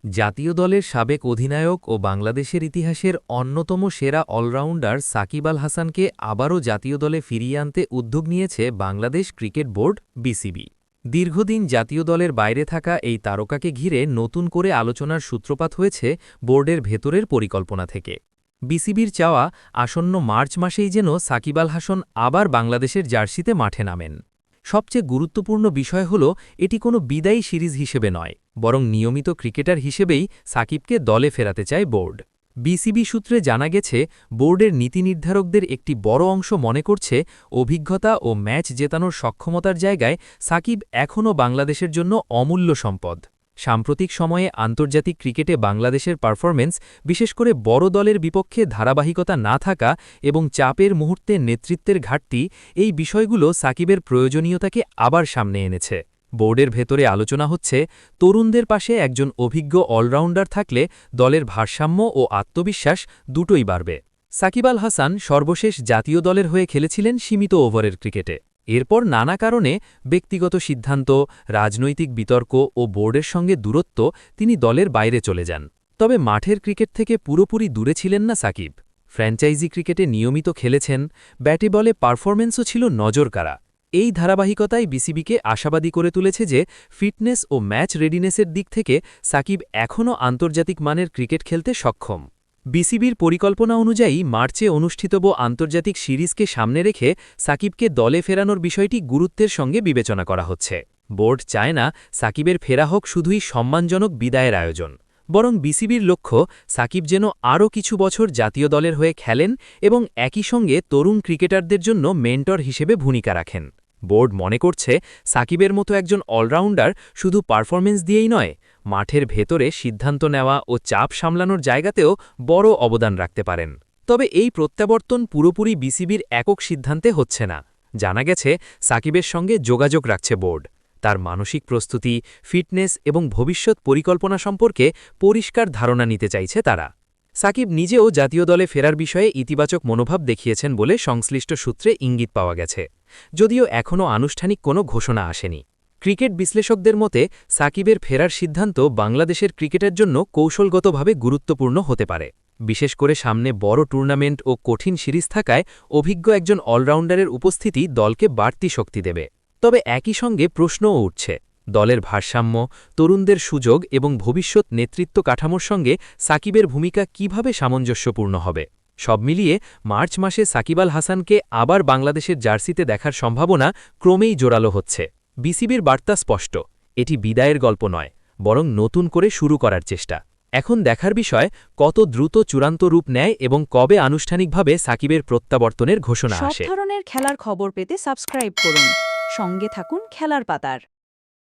জাতীয় দলের সাবেক অধিনায়ক ও বাংলাদেশের ইতিহাসের অন্যতম সেরা অলরাউন্ডার সাকিব আল হাসানকে আবারও জাতীয় দলে ফিরিয়ে আনতে উদ্যোগ নিয়েছে বাংলাদেশ ক্রিকেট বোর্ড বিসিবি। দীর্ঘদিন জাতীয় দলের বাইরে থাকা এই তারকাকে ঘিরে নতুন করে আলোচনার সূত্রপাত হয়েছে বোর্ডের ভেতরের পরিকল্পনা থেকে। বিসিবির চাওয়া আসন্ন মার্চ মাসেই যেন সাকিব আল হাসান আবার বাংলাদেশের জার্সিতে মাঠে নামেন। সবচেয়ে গুরুত্বপূর্ণ বিষয় হল এটি কোনো বিদায়ী সিরিজ হিসেবে নয়, বরং নিয়মিত ক্রিকেটার হিসেবেই সাকিবকে দলে ফেরাতে চায় বোর্ড। বিসিবি সূত্রে জানা গেছে, বোর্ডের নীতি নির্ধারকদের একটি বড় অংশ মনে করছে অভিজ্ঞতা ও ম্যাচ জেতানোর সক্ষমতার জায়গায় সাকিব এখনও বাংলাদেশের জন্য অমূল্য সম্পদ। সাম্প্রতিক সময়ে আন্তর্জাতিক ক্রিকেটে বাংলাদেশের পারফরম্যান্স, বিশেষ করে বড় দলের বিপক্ষে ধারাবাহিকতা না থাকা এবং চাপের মুহূর্তে নেতৃত্বের ঘাটতি, এই বিষয়গুলো সাকিবের প্রয়োজনীয়তাকে আবার সামনে এনেছে। বোর্ডের ভেতরে আলোচনা হচ্ছে, তরুণদের পাশে একজন অভিজ্ঞ অলরাউন্ডার থাকলে দলের ভারসাম্য ও আত্মবিশ্বাস দুটোই বাড়বে। সাকিব আল হাসান সর্বশেষ জাতীয় দলের হয়ে খেলেছিলেন সীমিত ওভারের ক্রিকেটে। এরপর নানা কারণে, ব্যক্তিগত সিদ্ধান্ত, রাজনৈতিক বিতর্ক ও বোর্ডের সঙ্গে দূরত্ব, তিনি দলের বাইরে চলে যান। তবে মাঠের ক্রিকেট থেকে পুরোপুরি দূরে ছিলেন না সাকিব। ফ্র্যাঞ্চাইজি ক্রিকেটে নিয়মিত খেলেছেন, ব্যাটে বলে পারফরম্যান্সও ছিল নজরকাড়া। এই ধারাবাহিকতাই বিসিবিকে আশাবাদী করে তুলেছে যে ফিটনেস ও ম্যাচ রেডিনেসের দিক থেকে সাকিব এখনও আন্তর্জাতিক মানের ক্রিকেট খেলতে সক্ষম। বিসিবির পরিকল্পনা অনুযায়ী মার্চে অনুষ্ঠিতব্য আন্তর্জাতিক সিরিজকে সামনে রেখে সাকিবকে দলে ফেরানোর বিষয়টি গুরুত্বের সঙ্গে বিবেচনা করা হচ্ছে। বোর্ড চায় না সাকিবের ফেরা হোক শুধুই সম্মানজনক বিদায়ের আয়োজন, বরং বিসিবির লক্ষ্য সাকিব যেন আরও কিছু বছর জাতীয় দলের হয়ে খেলেন এবং একই সঙ্গে তরুণ ক্রিকেটারদের জন্য মেন্টর হিসেবে ভূমিকা রাখেন। বোর্ড মনে করছে, সাকিবের মতো একজন অলরাউন্ডার শুধু পারফরমেন্স দিয়েই নয়, মাঠের ভেতরে সিদ্ধান্ত নেওয়া ও চাপ সামলানোর জায়গাতেও বড় অবদান রাখতে পারেন। তবে এই প্রত্যাবর্তন পুরোপুরি বিসিবির একক সিদ্ধান্তে হচ্ছে না। জানা গেছে, সাকিবের সঙ্গে যোগাযোগ রাখছে বোর্ড। তার মানসিক প্রস্তুতি, ফিটনেস এবং ভবিষ্যৎ পরিকল্পনা সম্পর্কে পরিষ্কার ধারণা নিতে চাইছে তারা। সাকিব নিজেও জাতীয় দলে ফেরার বিষয়ে ইতিবাচক মনোভাব দেখিয়েছেন বলে সংশ্লিষ্ট সূত্রে ইঙ্গিত পাওয়া গেছে, যদিও এখনও আনুষ্ঠানিক কোনো ঘোষণা আসেনি। ক্রিকেট বিশ্লেষকদের মতে, সাকিবের ফেরার সিদ্ধান্ত বাংলাদেশের ক্রিকেটের জন্য কৌশলগতভাবে গুরুত্বপূর্ণ হতে পারে। বিশেষ করে সামনে বড় টুর্নামেন্ট ও কঠিন সিরিজ থাকায় অভিজ্ঞ একজন অলরাউন্ডারের উপস্থিতি দলকে বাড়তি শক্তি দেবে। তবে একই সঙ্গে প্রশ্নও উঠছে, দলের ভারসাম্য, তরুণদের সুযোগ এবং ভবিষ্যৎ নেতৃত্ব কাঠামোর সঙ্গে সাকিবের ভূমিকা কিভাবে সামঞ্জস্যপূর্ণ হবে। সব মিলিয়ে মার্চ মাসে সাকিব আল হাসানকে আবার বাংলাদেশের জার্সিতে দেখার সম্ভাবনা ক্রমেই জোরালো হচ্ছে। বিসিবির বার্তা স্পষ্ট, এটি বিদায়ের গল্প নয়, বরং নতুন করে শুরু করার চেষ্টা। এখন দেখার বিষয় কত দ্রুত চূড়ান্ত রূপ নেয় এবং কবে আনুষ্ঠানিকভাবে সাকিবের প্রত্যাবর্তনের ঘোষণা আসে। সব ধরনের খেলার খবর পেতে সাবস্ক্রাইব করুন, সঙ্গে থাকুন খেলার পাতার।